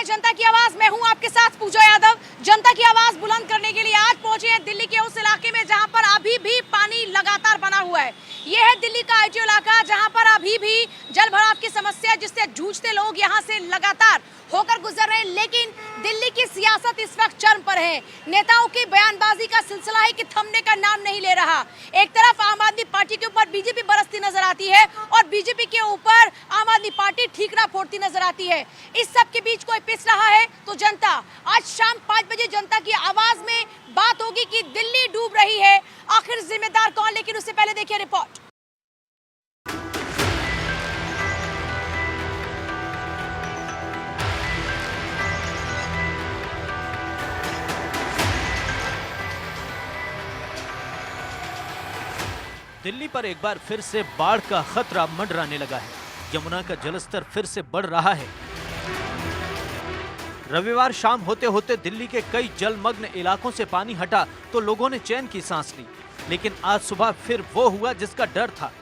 हैं जनता की आवाज, मैं हूं आपके साथ पूजा यादव। जनता की आवाज बुलंद करने के लिए आज पहुंचे हैं दिल्ली के उस इलाके में जहां पर अभी भी पानी लगातार बना हुआ है। यह है दिल्ली का आईटीओ इलाका, जहां पर अभी भी जल भराव की समस्या जिससे जूझते लोग यहां से लगातार होकर गुजर रहे हैं। लेकिन दिल्ली की सियासत इस वक्त चरम पर है। नेताओं की बयानबाजी का सिलसिला है कि थमने का नाम नहीं ले रहा। एक तरफ आम आदमी पार्टी के ऊपर बीजेपी बरसती नजर आती है और बीजेपी के ऊपर आम आदमी पार्टी ठीकरा फोड़ती नजर आती है। इस सब के बीच कोई पिस रहा है तो जनता। आज शाम 5 बजे जनता की आवाज में बात होगी कि दिल्ली डूब रही है, आखिर जिम्मेदार कौन। लेकिन उससे पहले देखिए रिपोर्ट। दिल्ली पर एक बार फिर से बाढ़ का खतरा मंडराने लगा है। यमुना का जलस्तर फिर से बढ़ रहा है। रविवार शाम होते होते दिल्ली के कई जलमग्न इलाकों से पानी हटा तो लोगों ने चैन की सांस ली। लेकिन आज सुबह फिर वो हुआ जिसका डर था।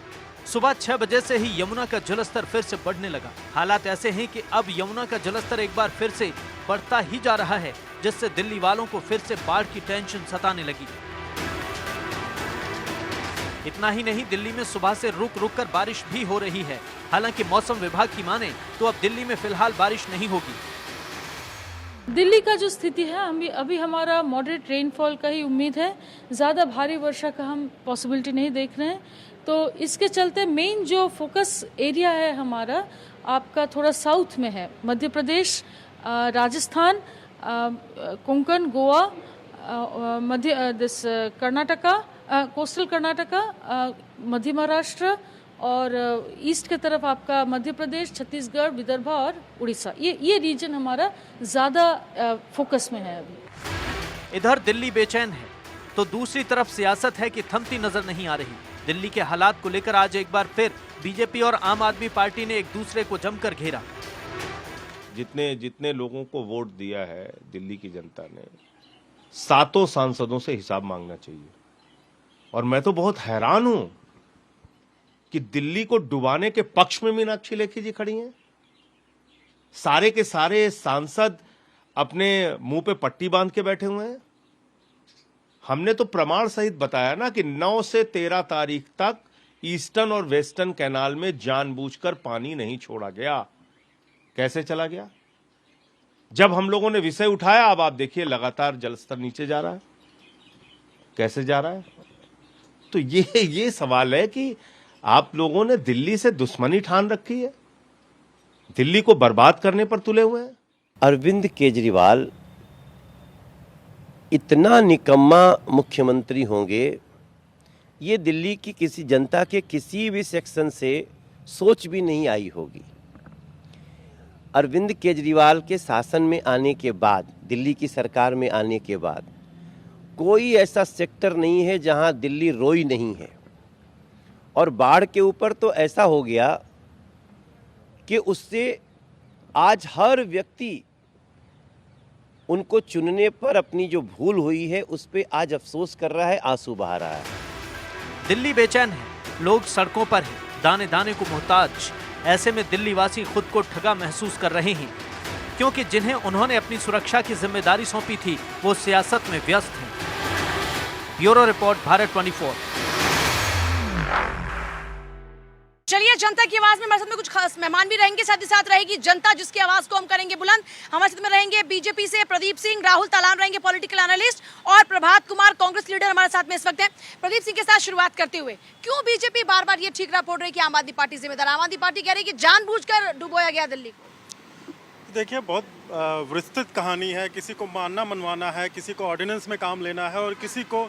सुबह 6 बजे से ही यमुना का जलस्तर फिर से बढ़ने लगा। हालात ऐसे हैं कि अब यमुना का जलस्तर एक बार फिर से बढ़ता ही जा रहा है, जिससे दिल्ली वालों को फिर से बाढ़ की टेंशन सताने लगी। इतना ही नहीं, दिल्ली में सुबह से रुक रुक कर बारिश भी हो रही है। हालांकि मौसम विभाग की माने तो अब दिल्ली में फिलहाल बारिश नहीं होगी। दिल्ली का जो स्थिति है, अभी हमारा मॉडरेट रेनफॉल का ही उम्मीद है। ज़्यादा भारी वर्षा का हम पॉसिबिलिटी नहीं देख रहे हैं। तो इसके चलते मेन जो फोकस एरिया है हमारा आपका थोड़ा साउथ में है। मध्य प्रदेश, राजस्थान, कोंकण, गोवा, कर्नाटका, कोस्टल कर्नाटका, मध्य महाराष्ट्र और ईस्ट की तरफ आपका मध्य प्रदेश, छत्तीसगढ़, विदर्भ और उड़ीसा। ये रीजन हमारा ज़्यादा फोकस में है अभी। इधर दिल्ली बेचैन है तो दूसरी तरफ सियासत है कि थमती नजर नहीं आ रही। दिल्ली के हालात को लेकर आज एक बार फिर बीजेपी और आम आदमी पार्टी ने एक दूसरे को जमकर घेरा। जितने लोगों को वोट दिया है दिल्ली की जनता ने, 7 सांसदों से हिसाब मांगना चाहिए। और मैं तो बहुत हैरान हूं कि दिल्ली को डुबाने के पक्ष में मीनाक्षी लेखी जी खड़ी हैं। सारे के सारे सांसद अपने मुंह पे पट्टी बांध के बैठे हुए हैं। हमने तो प्रमाण सहित बताया ना कि 9 से 13 तारीख तक ईस्टर्न और वेस्टर्न कैनाल में जानबूझकर पानी नहीं छोड़ा गया। कैसे चला गया? जब हम लोगों ने विषय उठाया, अब आप देखिए लगातार जलस्तर नीचे जा रहा है। कैसे जा रहा है? तो ये सवाल है कि आप लोगों ने दिल्ली से दुश्मनी ठान रखी है, दिल्ली को बर्बाद करने पर तुले हुए हैं। अरविंद केजरीवाल इतना निकम्मा मुख्यमंत्री होंगे, ये दिल्ली की किसी जनता के किसी भी सेक्शन से सोच भी नहीं आई होगी। अरविंद केजरीवाल के शासन में आने के बाद, दिल्ली की सरकार में आने के बाद कोई ऐसा सेक्टर नहीं है जहां दिल्ली रोई नहीं है। और बाढ़ के ऊपर तो ऐसा हो गया कि उससे आज हर व्यक्ति उनको चुनने पर अपनी जो भूल हुई है उस पर आज अफसोस कर रहा है, आंसू बहा रहा है। दिल्ली बेचैन है, लोग सड़कों पर हैं, दाने दाने को मोहताज। ऐसे में दिल्ली वासी खुद को ठगा महसूस कर रहे हैं, क्योंकि जिन्हें उन्होंने अपनी सुरक्षा की जिम्मेदारी सौंपी थी वो सियासत में व्यस्त हैं। Bureau report, Bharat 24। चलिए, जनता की आवाज में हमारे साथ में कुछ खास मेहमान भी रहेंगे, साथ ही साथ रहेगी जनता जिसकी आवाज को हम करेंगे बुलंद। हमारे साथ में रहेंगे बीजेपी से प्रदीप सिंह, राहुल तालान रहेंगे पॉलिटिकल एनालिस्ट, और प्रभात कुमार कांग्रेस लीडर हमारे साथ में इस वक्त हैं। प्रदीप सिंह के साथ शुरुआत करते हुए, क्यों बीजेपी बार बार ये ठीकरा फोड़ रही है कि आम आदमी पार्टी जिम्मेदार? आम आदमी पार्टी कह रही है कि जानबूझकर डुबोया गया दिल्ली को। देखिए, बहुत विस्तृत कहानी है। किसी को मानना मनवाना है, किसी को ऑर्डिनेंस में काम लेना है और किसी को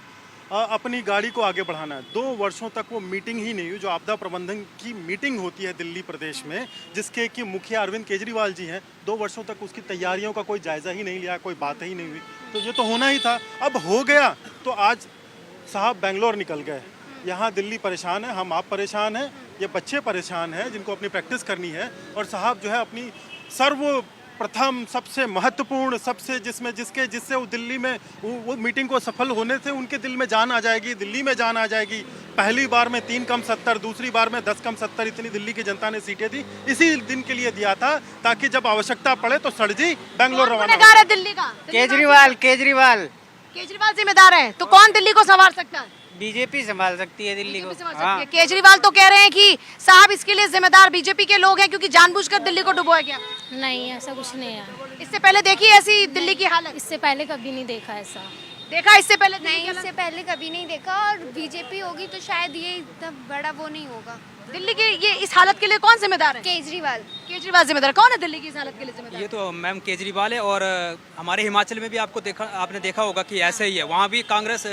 अपनी गाड़ी को आगे बढ़ाना है। 2 वर्षों तक वो मीटिंग ही नहीं हुई, जो आपदा प्रबंधन की मीटिंग होती है दिल्ली प्रदेश में, जिसके कि मुखिया अरविंद केजरीवाल जी हैं। 2 वर्षों तक उसकी तैयारियों का कोई जायजा ही नहीं लिया, कोई बात ही नहीं हुई। तो ये तो होना ही था। अब हो गया तो आज साहब बेंगलोर निकल गए। यहाँ दिल्ली परेशान है, हम आप परेशान हैं, ये बच्चे परेशान हैं जिनको अपनी प्रैक्टिस करनी है। और साहब जो है अपनी सर्व प्रथम, सबसे महत्वपूर्ण, सबसे जिससे वो दिल्ली में वो मीटिंग को सफल होने से उनके दिल में जान आ जाएगी, दिल्ली में जान आ जाएगी। पहली बार में 3 कम 70, दूसरी बार में 10 कम 70 इतनी दिल्ली की जनता ने सीटें दी, इसी दिन के लिए दिया था ताकि जब आवश्यकता पड़े तो सड़जी बेंगलोर रवाना गुनहगार है दिल्ली का? केजरीवाल जिम्मेदार है, तो कौन दिल्ली को संभाल सकता है? बीजेपी संभाल सकती है दिल्ली को। समझ सकती है। केजरीवाल तो कह रहे हैं कि साहब इसके लिए जिम्मेदार बीजेपी के लोग हैं क्योंकि जानबूझकर दिल्ली को डुबोया गया। नहीं, ऐसा कुछ नहीं है। इससे पहले देखी ऐसी दिल्ली की हालत? इससे पहले कभी नहीं देखा ऐसा। देखा इससे पहले? नहीं, इससे पहले कभी नहीं देखा, और बीजेपी होगी तो शायद ये इतना बड़ा वो नहीं होगा। दिल्ली की ये इस हालत के लिए कौन जिम्मेदार है? केजरीवाल। केजरीवाल जिम्मेदार। कौन है दिल्ली की इस हालत के लिए जिम्मेदार? ये तो मैम केजरीवाल है, और हमारे हिमाचल में भी आपने देखा होगा कि ऐसा ही है। वहाँ भी कांग्रेस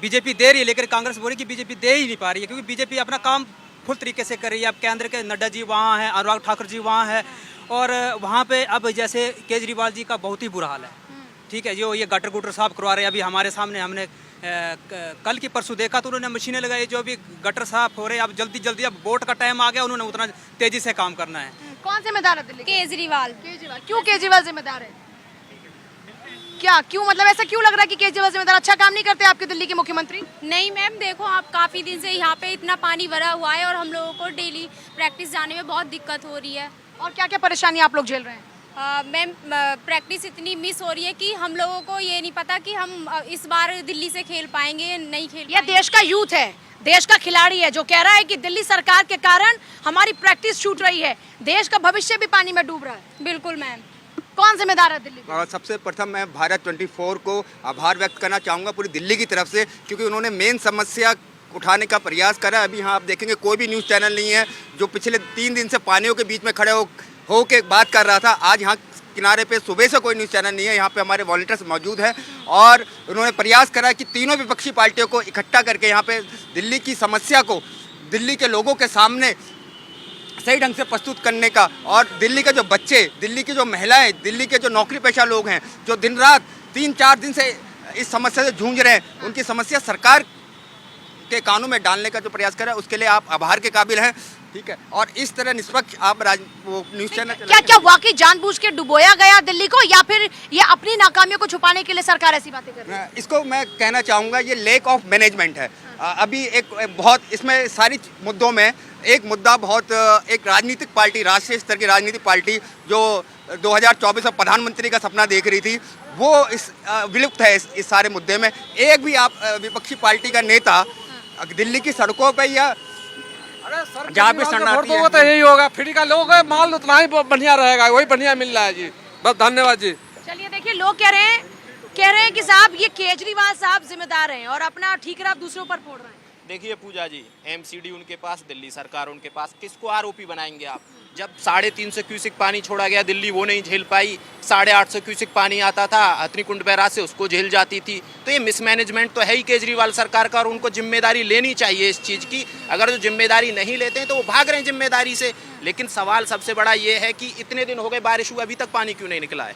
बीजेपी दे रही है, लेकिन कांग्रेस बोल रही है कि बीजेपी दे ही नहीं पा रही है, क्योंकि बीजेपी अपना काम फुल तरीके से कर रही है। अब केंद्र के नड्डा जी वहाँ हैं, अनुराग ठाकुर जी वहाँ है, और वहाँ पे अब जैसे केजरीवाल जी का बहुत ही बुरा हाल है। ठीक है, जो ये गटर गुटर साफ करवा रहे हैं, अभी हमारे सामने हमने कल की परसों देखा तो उन्होंने मशीनें लगाई, जो अभी गटर साफ हो रहे हैं। अब जल्दी अब वोट का टाइम आ गया, उन्होंने उतना तेजी से काम करना है। कौन जिम्मेदार है दिल्ली? केजरीवाल। केजरीवाल। क्यों केजरीवाल जिम्मेदार है? क्या क्यों, मतलब ऐसा क्यों लग रहा है कि केजरीवाल जिम्मेदार? अच्छा काम नहीं करते आपके दिल्ली के मुख्यमंत्री? नहीं मैम, देखो आप काफ़ी दिन से यहाँ पे इतना पानी भरा हुआ है और हम लोगों को डेली प्रैक्टिस जाने में बहुत दिक्कत हो रही है। और क्या क्या परेशानी आप लोग झेल रहे हैं? मैम, प्रैक्टिस इतनी मिस हो रही है कि हम लोगों को ये नहीं पता कि हम इस बार दिल्ली से खेल पाएंगे नहीं खेल यह देश का यूथ है, देश का खिलाड़ी है, जो कह रहा है कि दिल्ली सरकार के कारण हमारी प्रैक्टिस छूट रही है, देश का भविष्य भी पानी में डूब रहा है। बिल्कुल मैम। कौन जिम्मेदार है दिल्ली का? सबसे प्रथम मैं भारत 24 को आभार व्यक्त करना चाहूँगा पूरी दिल्ली की तरफ से, क्योंकि उन्होंने मेन समस्या उठाने का प्रयास करा। अभी यहाँ आप देखेंगे कोई भी न्यूज़ चैनल नहीं है जो पिछले 3 दिन से पानियों के बीच में खड़े हो के बात कर रहा था। आज यहाँ किनारे पे सुबह से कोई न्यूज़ चैनल नहीं है, यहाँ पे हमारे वॉलंटियर्स मौजूद हैं, और उन्होंने प्रयास करा कि तीनों विपक्षी पार्टियों को इकट्ठा करके यहाँ पे दिल्ली की समस्या को दिल्ली के लोगों के सामने सही ढंग से प्रस्तुत करने का। और दिल्ली के जो बच्चे, दिल्ली की जो महिलाएं, दिल्ली के जो नौकरी पेशा लोग हैं, जो दिन रात 3-4 दिन से इस समस्या से जूझ रहे हैं, उनकी समस्या सरकार के कानों में डालने का जो प्रयास करा, उसके लिए आप आभार के काबिल हैं। ठीक है, और इस तरह निष्पक्ष आप वो न्यूज़ चैनल क्या वाकई जानबूझ के डुबोया गया दिल्ली को, या फिर ये अपनी नाकामियों को छुपाने के लिए सरकार ऐसी बातें कर रही है? इसको मैं कहना चाहूँगा ये लेक ऑफ मैनेजमेंट है। अभी एक बहुत इसमें सारी मुद्दों में एक मुद्दा बहुत एक राजनीतिक पार्टी, राष्ट्रीय स्तर की राजनीतिक पार्टी जो 2024 में प्रधानमंत्री का सपना देख रही थी, वो इस विलुप्त है इस सारे मुद्दे में। एक भी आप विपक्षी पार्टी का नेता दिल्ली की सड़कों पर या जहाँ पे शरणार्थी है, तो यही होगा, फ्री का लोग माल उतना ही बढ़िया रहेगा, वही बढ़िया मिल रहा है जी। बस धन्यवाद जी। चलिए देखिए, लोग कह रहे हैं कि साहब ये केजरीवाल साहब जिम्मेदार हैं और अपना ठीकरा आप दूसरों पर फोड़ रहे हैं। देखिए पूजा जी, एमसीडी उनके पास, दिल्ली सरकार उनके पास, किसको आरोपी बनाएंगे आप? जब 350 क्यूसिक पानी छोड़ा गया दिल्ली, वो नहीं झेल पाई। 850 क्यूसिक पानी आता था हथनीकुंड बैराज से, उसको झेल जाती थी। तो ये मिसमैनेजमेंट तो है ही केजरीवाल सरकार का, और उनको जिम्मेदारी लेनी चाहिए इस चीज़ की। अगर जो जिम्मेदारी नहीं लेते हैं तो वो भाग रहे हैं जिम्मेदारी से। लेकिन सवाल सबसे बड़ा ये है कि इतने दिन हो गए बारिश हुए, अभी तक पानी क्यों नहीं निकला है?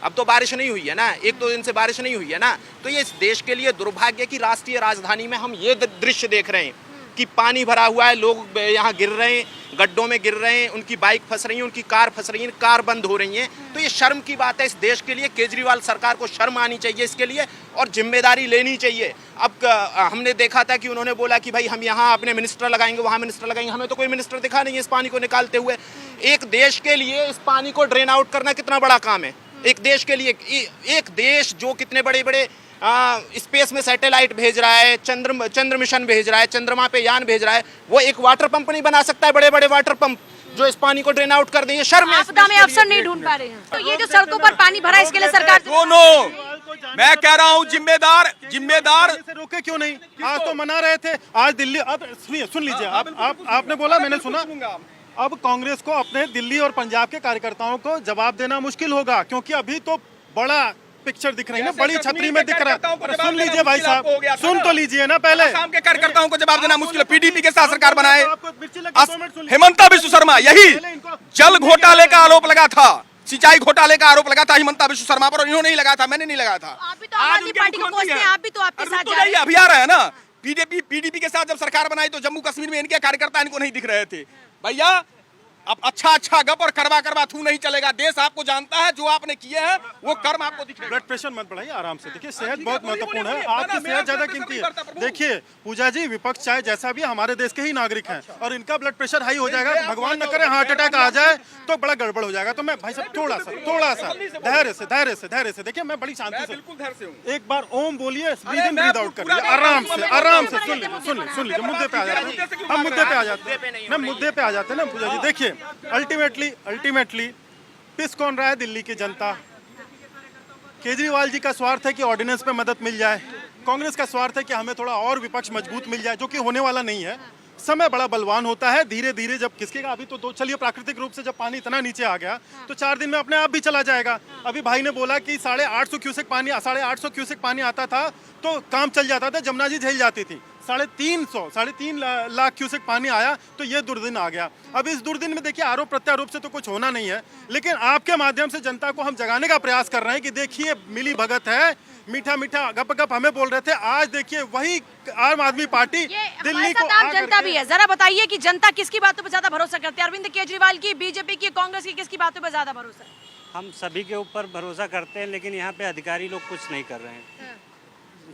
अब तो बारिश नहीं हुई है ना, 1-2 दिन से बारिश नहीं हुई है ना। तो ये इस देश के लिए दुर्भाग्य की राष्ट्रीय राजधानी में हम ये दृश्य देख रहे हैं कि पानी भरा हुआ है, लोग यहाँ गिर रहे हैं, गड्ढों में गिर रहे हैं, उनकी बाइक फंस रही है, उनकी कार फंस रही है, कार बंद हो रही हैं। तो ये शर्म की बात है इस देश के लिए। केजरीवाल सरकार को शर्म आनी चाहिए इसके लिए, और जिम्मेदारी लेनी चाहिए। अब हमने देखा था कि उन्होंने बोला कि भाई हम यहाँ अपने मिनिस्टर लगाएंगे, वहाँ मिनिस्टर लगाएंगे। हमें तो कोई मिनिस्टर दिखा नहीं है इस पानी को निकालते हुए। एक देश के लिए इस पानी को ड्रेन आउट करना कितना बड़ा काम है एक देश के लिए। एक देश जो कितने बड़े बड़े स्पेस में सैटेलाइट भेज रहा है, चंद्र मिशन भेज रहा है, चंद्रमा पे यान भेज रहा है, वो एक वाटर पंप नहीं बना सकता है, बड़े बड़े वाटर पंप जो इस पानी को ड्रेन आउट कर दें? ये शर्म है। आपदा में अफसर नहीं ढूंढ पा रहे हैं, तो ये जो सड़कों पर पानी भरा इसके लिए सरकार दोनों, मैं कह रहा हूँ जिम्मेदार से रोके क्यों नहीं? आज तो मना रहे थे, आज दिल्ली, अब सुन लीजिए, आपने बोला, मैंने सुना। अब कांग्रेस को अपने दिल्ली और पंजाब के कार्यकर्ताओं को जवाब देना मुश्किल होगा, क्योंकि अभी तो बड़ा पिक्चर दिख रही है ना, बड़ी छतरी में दिख रहा है। सुन लीजिए भाई साहब, सुन तो लीजिए ना पहले। शाम के कार्यकर्ताओं को जवाब देना मुश्किल है। पीडीपी के साथ सरकार बनाए हिमंता बिश्व शर्मा, यही जल घोटाले का आरोप लगा था, सिंचाई घोटाले का आरोप लगा था हिमंता बिश्व शर्मा पर, और इन्होंने नहीं लगाया था, मैंने नहीं लगाया था। आप भी तो आम आदमी पार्टी को कोसते हैं, आप भी तो आपके साथ जा रहे हैं। अभी आ रहा है ना, पीडीपी के साथ जब सरकार बनाई तो जम्मू कश्मीर में इनके कार्यकर्ता इनको नहीं दिख रहे थे। भैया अब अच्छा गप और करवा थू नहीं चलेगा। देश आपको जानता है, जो आपने किए हैं वो कर्म आपको दिखेगा। ब्लड प्रेशर मत बढ़ाइए, आराम से देखिए, सेहत बहुत महत्वपूर्ण है, आपकी सेहत ज्यादा कीमती है। देखिए पूजा जी, विपक्ष चाहे जैसा भी हमारे देश के ही नागरिक हैं, और इनका ब्लड प्रेशर हाई हो जाएगा, भगवान न करे हार्ट अटैक आ जाए तो बड़ा गड़बड़ हो जाएगा। तो मैं भाई साहब थोड़ा सा धैर्य से देखिए, मैं बड़ी शांति से एक बार ओम बोलिए, ब्रीथ इन ब्रीथ आउट करिए, आराम से सुन लीजिए। मुद्दे पे आ जाते हैं, हम मुद्दे पे आ जाते हैं ना, मुद्दे पे आ जाते हैं ना पूजा जी। देखिए अल्टीमेटली पिस कौन रहा है? दिल्ली की जनता। केजरीवाल जी का स्वार्थ है कि ऑर्डिनेंस पे मदद मिल जाए, कांग्रेस का स्वार्थ है कि हमें थोड़ा और विपक्ष मजबूत मिल जाए, जो कि होने वाला नहीं है। समय बड़ा बलवान होता है, धीरे धीरे जब किसके का अभी तो चलिए प्राकृतिक रूप से जब पानी इतना नीचे आ गया तो 4 दिन में अपने आप भी चला जाएगा। अभी भाई ने बोला कि 850 क्यूसेक पानी आता था तो काम चल जाता था, जमुना जी झेल जाती थी। 3.5 लाख क्यूसेक पानी आया तो ये दुर्दिन आ गया। अब इस दुर्दिन में देखिए आरोप प्रत्यारोप से तो कुछ होना नहीं है, लेकिन आपके माध्यम से जनता को हम जगाने का प्रयास कर रहे हैं कि देखिए मिली भगत है, मीठा गप हमें बोल रहे थे, आज देखिए वही आम आदमी पार्टी दिल्ली को आम जनता भी है। जरा बताइए कि जनता किसकी बातों पर ज्यादा भरोसा करते हैं? अरविंद केजरीवाल की, बीजेपी की, कांग्रेस की, किसकी बातों पर ज्यादा भरोसा है? हम सभी के ऊपर भरोसा करते हैं, लेकिन यहाँ पे अधिकारी लोग कुछ नहीं कर रहे हैं।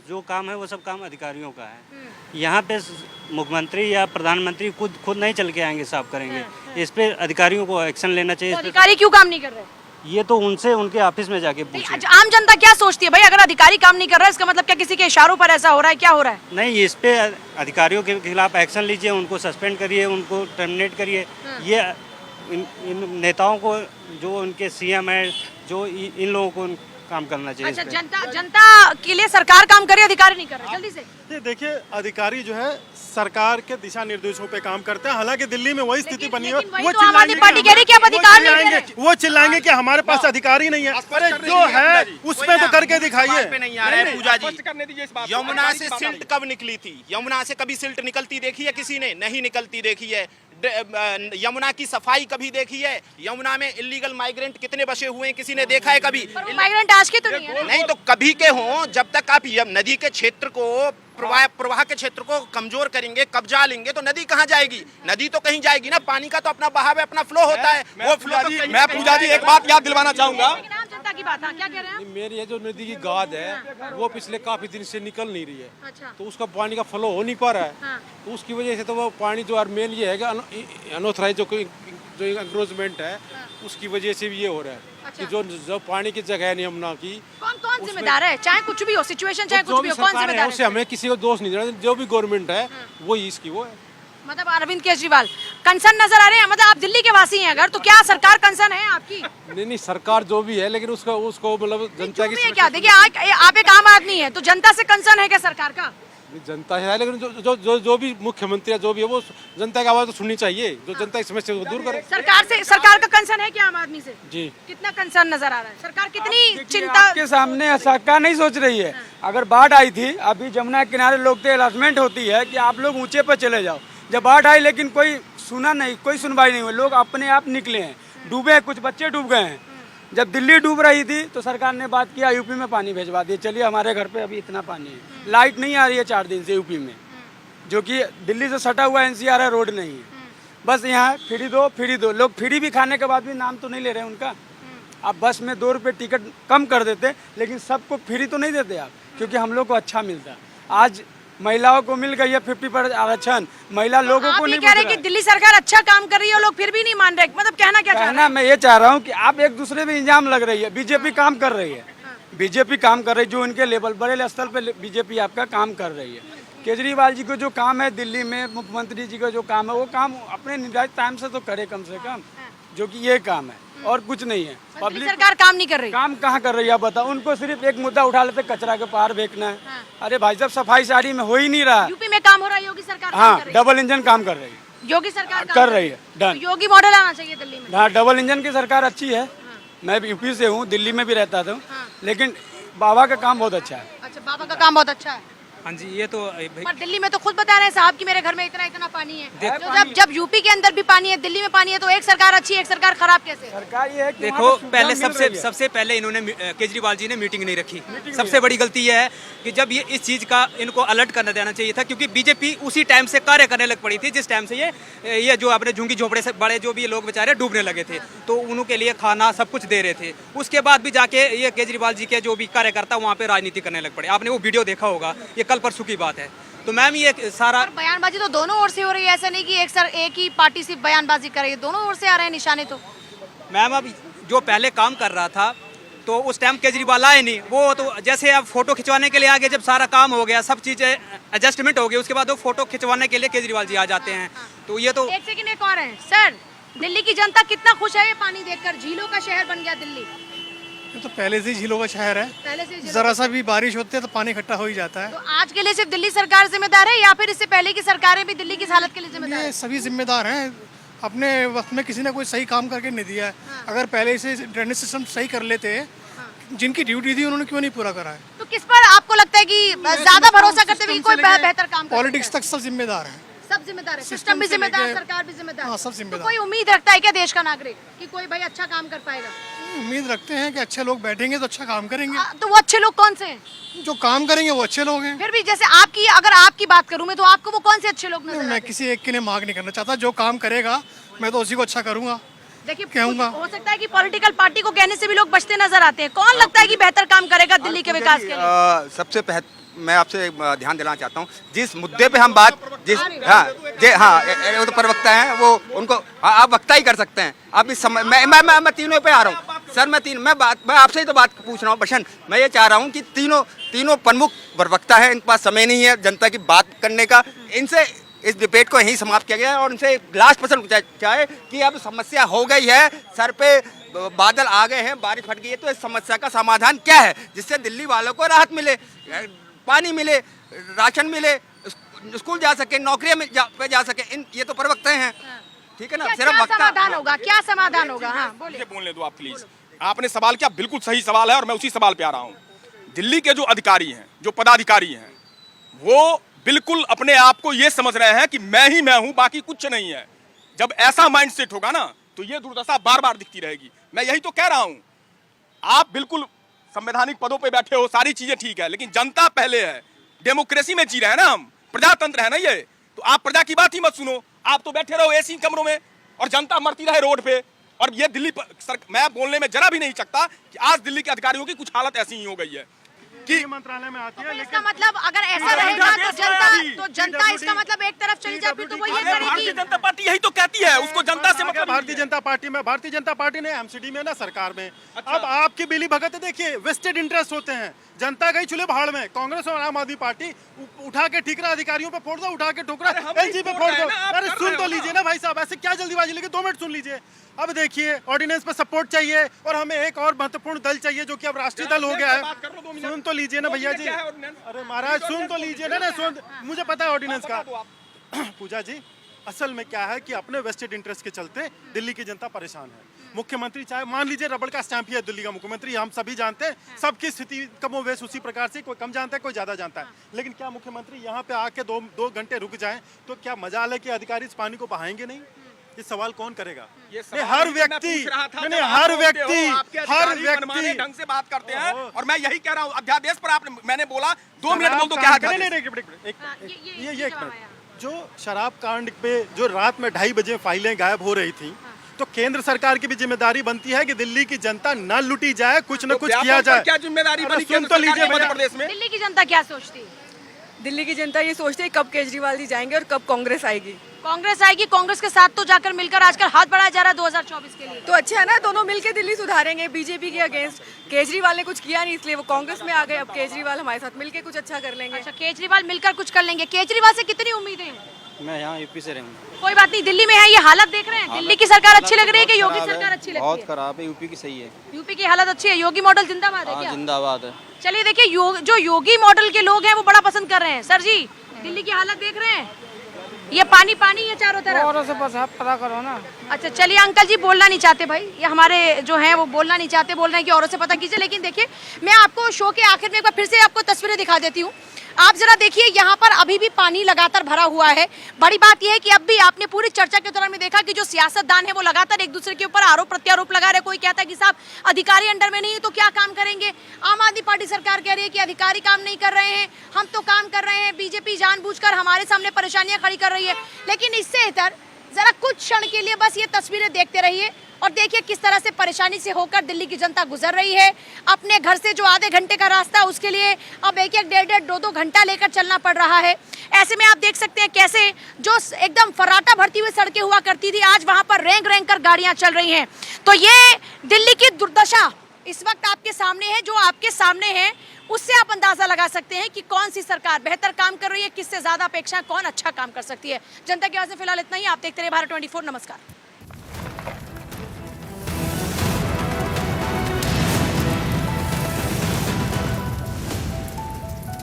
जो काम है वो सब काम अधिकारियों का है। यहाँ पे मुख्यमंत्री या प्रधानमंत्री खुद नहीं चल के आएंगे, साफ करेंगे। इस पे अधिकारियों को एक्शन लेना चाहिए। तो अधिकारी क्यों काम नहीं कर रहे? ये तो उनसे उनके ऑफिस में जाके पूछिए। आम जनता क्या सोचती है भाई, अगर अधिकारी काम नहीं कर रहा है इसका मतलब क्या किसी के इशारों पर ऐसा हो रहा है? क्या हो रहा है? नहीं, इस पे अधिकारियों के खिलाफ एक्शन लीजिए, उनको सस्पेंड करिए, उनको टर्मिनेट करिए। ये इन नेताओं को, जो उनके सीएम है, जो इन लोगों को काम करना चाहिए। अच्छा, जनता के लिए सरकार काम करे, अधिकारी नहीं कर रहे। जल्दी से ये देखिए, अधिकारी जो है सरकार के दिशा निर्देशों पे काम करते हैं। हालांकि दिल्ली में वही स्थिति बनी है, वो चिल्लाएंगे कि हमारे पास अधिकारी नहीं है। अरे जो है उसमें तो करके दिखाइए। पूजा जी, यमुना से सिल्ट कब निकली थी? यमुना से कभी सिल्ट निकलती देखी है किसी ने? नहीं निकलती देखी है। यमुना की सफाई कभी देखी है? यमुना में इलीगल माइग्रेंट कितने बसे हुए हैं, किसी ने देखा है कभी? माइग्रेंट आज के तो नहीं है। नहीं तो कभी के हों, जब तक आप नदी के क्षेत्र को, प्रवाह के क्षेत्र को कमजोर करेंगे, कब्जा लेंगे, तो नदी कहाँ जाएगी? नदी तो कहीं जाएगी ना। पानी का तो अपना बहाव है, अपना फ्लो होता है। वो फ्लो मैं पूजा जी एक बात याद दिलवाना चाहूंगा। जनता की बात, क्या कह रहे हैं? मेरी ये जो नदी की गाद है वो पिछले काफी दिन से निकल नहीं रही है। अच्छा। तो उसका पानी का फ्लो हो नहीं पा रहा है। तो उसकी वजह से तो वो पानी जो मेन ये है कि अनऑथराइज जो इंक्रोचमेंट है उसकी वजह से भी ये हो रहा है। कि जो पानी की जगह है यमुना की, कौन जिम्मेदार है? चाहे कुछ भी हो, सिचुएशन चाहे कुछ भी हो, कौन जिम्मेदार है? उससे हमें किसी को दोष नहीं देना, जो भी गवर्नमेंट है वही इसकी वो है। मतलब अरविंद केजरीवाल कंसर्न नजर आ रहे हैं। मतलब आप दिल्ली के वासी हैं अगर, तो क्या सरकार कंसर्न है आपकी? नहीं, सरकार जो भी है, लेकिन उसको मतलब जनता की क्या, देखिए आप एक आम आदमी है, तो जनता से कंसर्न है क्या सरकार का? जनता है, लेकिन जो भी मुख्यमंत्री है, जो भी है, वो जनता की आवाज तो सुननी चाहिए, जो जनता की समस्या को दूर करे। सरकार का कंसर्न है क्या आम आदमी से? जी। कितना कंसर्न नजर आ रहा है? सरकार कितनी चिंता आपके सामने सरकार नहीं सोच रही है। अगर बाढ़ आई थी, अभी जमुना के किनारे लोग तो अनाउंसमेंट होती है कि आप लोग ऊंचे पर चले जाओ। जब बाढ़ आई लेकिन कोई सुना नहीं, कोई सुनवाई नहीं हुई, लोग अपने आप निकले हैं, डूबे हैं, कुछ बच्चे डूब गए हैं। जब दिल्ली डूब रही थी तो सरकार ने बात किया यूपी में पानी भेजवा दिए, चलिए हमारे घर पे अभी इतना पानी है। लाइट नहीं आ रही है 4 दिन से यूपी में, जो कि दिल्ली से सटा हुआ एनसीआर है, रोड नहीं है। बस यहाँ फ्री दो, लोग फ्री भी खाने के बाद भी नाम तो नहीं ले रहे उनका। आप बस में 2 रुपये टिकट कम कर देते, लेकिन सबको फ्री तो नहीं देते आप, क्योंकि हम लोग को अच्छा मिलता है। आज महिलाओं को मिल गई है 50% आरक्षण, महिला लोगों को नहीं कह रहे कि दिल्ली सरकार अच्छा काम कर रही है, लोग फिर भी नहीं मान रहे। मतलब कहना क्या चाह रहे हैं? मैं ये चाह रहा हूँ कि आप एक दूसरे पे इल्जाम लग रही है। बीजेपी काम कर रही है, बीजेपी काम कर रही है, जो उनके लेवल बड़े स्तर पे बीजेपी आपका काम कर रही है। केजरीवाल जी को जो काम है दिल्ली में, मुख्यमंत्री जी का जो काम है, वो काम अपने निर्धारित टाइम से तो करे कम से कम, जो कि ये काम है और कुछ नहीं है। पब्लिक सरकार काम नहीं कर रही। काम कहाँ कर रही है आप बताओ? उनको सिर्फ एक मुद्दा उठा लेते, कचरा के पार फेंकना है। अरे भाई साहब, सफाई शहरी में हो ही नहीं रहा। यूपी में काम हो रहा है, योगी सरकार हाँ, डबल इंजन काम कर रही है, योगी सरकार कर रही है। डन, तो योगी मॉडल आना चाहिए दिल्ली में। हाँ, डबल इंजन की सरकार अच्छी है। मैं यूपी से हूँ, दिल्ली में भी रहता था, लेकिन बाबा का काम बहुत अच्छा है। अच्छा, बाबा का काम बहुत अच्छा है। हाँ जी, ये तो पर दिल्ली में तो खुद बता रहे हैं साहब कि मेरे घर में इतना इतना पानी है। तो जब यूपी के अंदर भी पानी है, दिल्ली में पानी है, तो एक सरकार अच्छी एक सरकार खराब कैसे? सरकार ये है कि देखो, पहले सबसे पहले इन्होंने केजरीवाल जी ने मीटिंग नहीं रखी। सबसे बड़ी गलती यह है कि जब ये इस चीज का इनको अलर्ट करना देना चाहिए था, क्योंकि बीजेपी उसी टाइम से कार्य करने लग पड़ी थी जिस टाइम से ये जो अपने झुंगी झोपड़े से बड़े जो भी लोग बेचारे डूबने लगे थे, तो उनके लिए खाना सब कुछ दे रहे थे। उसके बाद भी जाके ये केजरीवाल जी के जो भी कार्यकर्ता वहाँ पे राजनीति करने लग पड़े। आपने वो वीडियो देखा होगा, ये कल परसों की बात है। तो मैम ये सारा बयानबाजी तो दोनों ओर से हो रही है, ऐसा नहीं कि एक ही पार्टी सिर्फ बयानबाजी कर रही है, दोनों ओर से आ रहे हैं निशाने। तो मैम अब जो पहले काम कर रहा था तो उस टाइम केजरीवाल आए नहीं, वो तो जैसे अब फोटो खिंचवाने के लिए आगे, जब सारा काम हो गया, सब चीजें एडजस्टमेंट हो गई, उसके बाद वो फोटो खिंचवाने के लिए केजरीवाल जी आ जाते हैं। तो ये तो एक सेकंड, एक और है सर, दिल्ली की जनता कितना खुश है ये पानी देखकर? झीलों का शहर बन गया दिल्ली। ये तो पहले से झीलों का शहर है, पहले से जरा सा भी बारिश होती है तो पानी इकट्ठा हो ही जाता है। तो आज के लिए सिर्फ दिल्ली सरकार जिम्मेदार है या फिर इससे पहले की सरकारें भी दिल्ली की इस हालत के लिए जिम्मेदार है? सभी जिम्मेदार हैं। अपने वक्त में किसी ने कोई सही काम करके नहीं दिया है। अगर पहले से ड्रेनेज सिस्टम सही कर लेते, जिनकी ड्यूटी थी उन्होंने क्यों नहीं पूरा करा है? तो किस पर आपको लगता है कि ज्यादा भरोसा करते हुए कोई बेहतर काम? पॉलिटिक्स तक सब जिम्मेदार हैं। सब जिम्मेदार है, सिस्टम भी जिम्मेदार, सरकार भी जिम्मेदार। हाँ, सब जिम्मेदार। तो कोई उम्मीद रखता है क्या देश का नागरिक कि कोई भाई अच्छा काम कर पाएगा? उम्मीद रखते हैं कि अच्छे लोग बैठेंगे तो अच्छा काम करेंगे। तो वो अच्छे लोग कौन से हैं? जो काम करेंगे वो अच्छे लोग हैं। फिर भी जैसे आपकी, अगर आपकी बात करूं मैं, तो आपको वो कौन से अच्छे लोग नजर आते हैं? मैं किसी एक के लिए मार्क नहीं करना चाहता। जो काम करेगा मैं तो उसी को अच्छा करूंगा। देखिए, कहूंगा हो सकता है कि पॉलिटिकल पार्टी को कहने से भी लोग बचते नजर आते हैं। कौन लगता है कि बेहतर काम करेगा दिल्ली के विकास के लिए? सबसे मैं आपसे ध्यान दिलाना चाहता हूँ, जिस मुद्दे पे हम बात वो तो प्रवक्ता हैं, वो उनको आप वक्ता ही कर सकते हैं। आप इस समय मैं तीनों पे आ रहा हूँ सर। मैं आपसे ही तो बात पूछ रहा हूँ बशन। मैं ये चाह रहा हूँ कि तीनों प्रमुख प्रवक्ता हैं, इनके पास समय नहीं है जनता की बात करने का। इनसे इस डिबेट को यहीं समाप्त किया गया है और इनसे लास्ट प्रश्न चाहे कि अब समस्या हो गई है, सर पे बादल आ गए हैं, बारिश फट गई है, तो इस समस्या का समाधान क्या है जिससे दिल्ली वालों को राहत मिले, पानी मिले, राशन मिले, स्कूल जा सके, नौकरी पे जा सके? ये तो प्रवक्ता हैं, ठीक है ना? सिर्फ समाधान होगा, क्या समाधान होगा? हाँ बोलिए। बोलने दो आप प्लीज। आपने सवाल किया, बिल्कुल सही सवाल है और मैं उसी सवाल पे आ रहा हूँ। दिल्ली के जो अधिकारी हैं, जो पदाधिकारी हैं, वो बिल्कुल अपने आप को ये समझ रहे हैं कि मैं ही मैं हूं, बाकी कुछ नहीं है। जब ऐसा माइंड सेट होगा ना तो ये दुर्दशा बार बार दिखती रहेगी। मैं यही तो कह रहा हूं, आप बिल्कुल संवैधानिक पदों पे बैठे हो, सारी चीजें ठीक है, लेकिन जनता पहले है। डेमोक्रेसी में जी रहे हैं ना हम, प्रजातंत्र है ना ये, तो आप प्रजा की बात ही मत सुनो। आप तो बैठे रहो एसी कमरों में और जनता मरती रहे रोड पे। और ये दिल्ली मैं बोलने में जरा भी नहीं सकता कि आज दिल्ली के अधिकारियों की कुछ हालत ऐसी ही हो गई है कि मंत्रालय में आती है। लेकिन इसका मतलब अगर ऐसा रहेगा तो जनता इसका मतलब एक तरफ चली जाए, फिर तो वो ये करेगी। भारतीय जनता पार्टी यही तो कहती है, उसको जनता से मतलब। भारतीय जनता पार्टी ने एमसीडी में ना, सरकार में। अब आपकी बिली भगत देखिए, वेस्टेड इंटरेस्ट होते हैं। जनता गई चुले भाड़ में, कांग्रेस और आम आदमी पार्टी उठा के ठीकरा अधिकारियों पे फोड़ दो, उठा के ठोकरा एलजी पे फोड़ दो। अरे सुन तो लीजिए ना भाई साहब, ऐसे क्या जल्दीबाजी लेके 2 मिनट सुन लीजिए। अब देखिए, ऑर्डिनेंस पे सपोर्ट चाहिए और हमें एक और महत्वपूर्ण दल चाहिए जो कि अब राष्ट्रीय दल हो गया है। सुन तो लीजिए ना भैया जी। अरे महाराज सुन तो लीजिए ना, सुन, मुझे पता है ऑर्डिनेंस का। पूजा जी, असल में क्या है कि अपने वेस्टेड इंटरेस्ट के चलते दिल्ली की जनता परेशान है। मुख्यमंत्री चाहे मान लीजिए रबड़ का स्टैंप ही है दिल्ली का मुख्यमंत्री, हम सभी जानते हैं। सबकी स्थिति कमोवेश उसी प्रकार से, कोई कम जानता है, कोई ज्यादा जानता है। लेकिन क्या मुख्यमंत्री यहाँ पे आके दो घंटे रुक जाएं तो क्या मजाल है कि अधिकारी इस पानी को बहाएंगे नहीं? ये सवाल कौन करेगा? हर व्यक्ति ढंग से बात करते हैं और मैं यही कह रहा हूँ, अध्यादेश पर आपने मैंने बोला 2 मिनट बोल दो क्या ये जो शराब कांड पे जो रात में 2:30 बजे फाइलें गायब हो रही थी, तो केंद्र सरकार की भी जिम्मेदारी बनती है कि दिल्ली की जनता न लुटी जाए, कुछ न कुछ किया जाए। क्या जिम्मेदारी बनी सुन तो लीजिए मध्य प्रदेश में? दिल्ली की जनता क्या सोचती है? दिल्ली की जनता ये सोचती है कब केजरीवाल जी जाएंगे और कब कांग्रेस आएगी। कांग्रेस आएगी, कांग्रेस के साथ तो जाकर मिलकर आजकल हाथ बढ़ाया जा रहा है 2024 के लिए। तो अच्छा है ना, दोनों मिलकर दिल्ली सुधारेंगे। बीजेपी के अगेंस्ट केजरीवाल ने कुछ किया नहीं, इसलिए वो कांग्रेस में आ गए। अब केजरीवाल हमारे साथ मिलकर कुछ अच्छा कर लेंगे। अच्छा, केजरीवाल मिलकर कुछ कर लेंगे। केजरीवाल से कितनी उम्मीदें हैं? मैं यहाँ यूपी से रहूँगा। कोई बात नहीं, दिल्ली में है, ये हालत देख रहे हैं। दिल्ली की सरकार अच्छी लग रही है कि योगी सरकार अच्छी लगती है? बहुत खराब है, यूपी की सही है। यूपी की हालत अच्छी है, योगी मॉडल जिंदाबाद है क्या? जिंदाबाद है। चलिए देखिए, जो योगी मॉडल के लोग हैं वो बड़ा पसंद कर रहे हैं। सर जी, दिल्ली की हालत देख रहे हैं, ये पानी पानी है चारों तरफ। औरों से बस आप पता करो ना। अच्छा चलिए, अंकल जी बोलना नहीं चाहते भाई, ये हमारे जो हैं वो बोलना नहीं चाहते, बोल रहे हैं कि औरों से पता कीजिए। लेकिन देखिए, मैं आपको शो के आखिर में एक बार फिर से आपको तस्वीरें दिखा देती हूँ। आप जरा देखिए यहाँ पर अभी भी पानी लगातार भरा हुआ है। बड़ी बात यह है कि अब भी आपने पूरी चर्चा के दौरान में देखा कि जो सियासतदान है वो लगातार एक दूसरे के ऊपर आरोप प्रत्यारोप लगा रहे। कोई कहता है कि साहब अधिकारी अंडर में नहीं है तो क्या काम करेंगे। आम आदमी पार्टी सरकार कह रही है कि अधिकारी काम नहीं कर रहे हैं, हम तो काम कर रहे हैं। बीजेपी जानबूझकर हमारे सामने परेशानियां खड़ी कर रही है। लेकिन इससे इतर जरा कुछ क्षण के लिए बस ये तस्वीरें देखते रहिए और देखिए किस तरह से परेशानी से होकर दिल्ली की जनता गुजर रही है। अपने घर से जो आधे घंटे का रास्ता उसके लिए अब एक डेढ़ दो घंटा लेकर चलना पड़ रहा है। ऐसे में आप देख सकते हैं कैसे जो एकदम फर्राटा भरती हुई सड़कें हुआ करती थी आज वहां पर रेंग कर गाड़ियां चल रही हैं। तो ये दिल्ली की दुर्दशा इस वक्त आपके सामने है। जो आपके सामने है उससे आप अंदाजा लगा सकते हैं कि कौन सी सरकार बेहतर काम कर रही है, किससे ज्यादा अपेक्षा, कौन अच्छा काम कर सकती है। जनता की आवाज़ में फिलहाल इतना ही। आप देखते रहिए भारत 24। नमस्कार।